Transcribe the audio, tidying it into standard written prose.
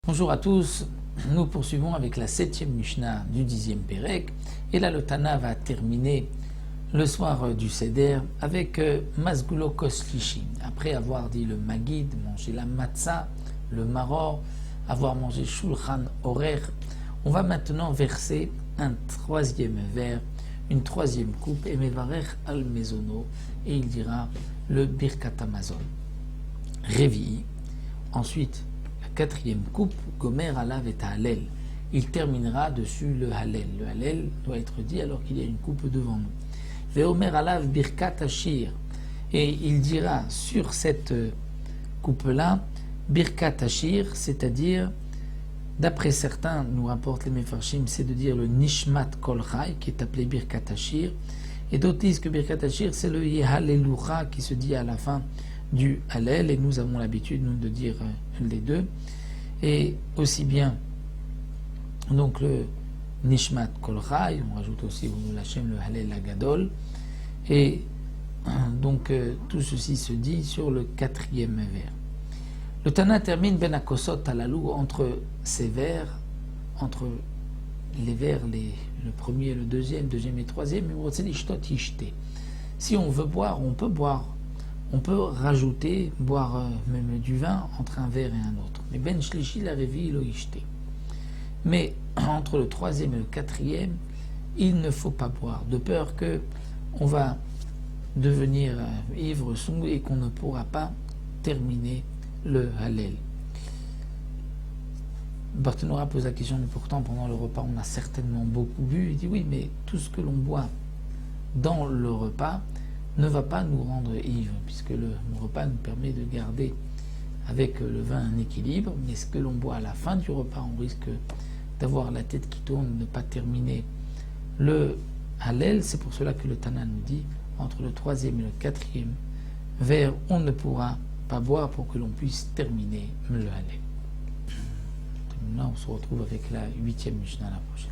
Bonjour à tous, nous poursuivons avec la 7e Mishnah du 10e Pérec et là le Tana va terminer le soir du Seder avec Masgulo Koslishi. Après avoir dit le Magid, manger la Matzah, le Maror, avoir mangé Shulchan Orer, on va maintenant verser un troisième verre, une troisième coupe et Mevarech al Mezono et il dira le Birkat Hamazon. Révi. Ensuite, quatrième coupe, Gomer Alav et Hallel. Il terminera dessus le Hallel. Le Hallel doit être dit alors qu'il y a une coupe devant nous. Veomer Alav Birkat Hashir. Et il dira sur cette coupe-là, Birkat Hashir, c'est-à-dire, d'après certains, nous rapportent les Mefarshim, c'est de dire le Nishmat Kol Chai, qui est appelé Birkat Hashir. Et d'autres disent que Birkat Hashir, c'est le Yehalelucha qui se dit à la fin du Hallel, et nous avons l'habitude, nous, de dire les deux. Et aussi bien, donc le Nishmat Kol Chai, on rajoute aussi le Hashem, le Hallel Agadol, et donc tout ceci se dit sur le quatrième vers. Le Tana termine Ben Akosot Alalou entre ces vers, entre les vers, le premier, le deuxième et troisième, si on veut boire, on peut boire. On peut rajouter, boire même du vin entre un verre et un autre. Mais Ben Shlishi la Revi lo ishte. Mais entre le troisième et le quatrième, il ne faut pas boire, de peur que on va devenir ivre sous et qu'on ne pourra pas terminer le Hallel. Barthénora pose la question, mais pourtant pendant le repas on a certainement beaucoup bu. Il dit oui, mais tout ce que l'on boit dans le repas ne va pas nous rendre ivres, puisque le repas nous permet de garder avec le vin un équilibre, mais ce que l'on boit à la fin du repas, on risque d'avoir la tête qui tourne, de ne pas terminer le Hallel. C'est pour cela que le Tana nous dit, entre le troisième et le quatrième verre, on ne pourra pas boire pour que l'on puisse terminer le Hallel. Maintenant, on se retrouve avec la 8e Mishnah la prochaine.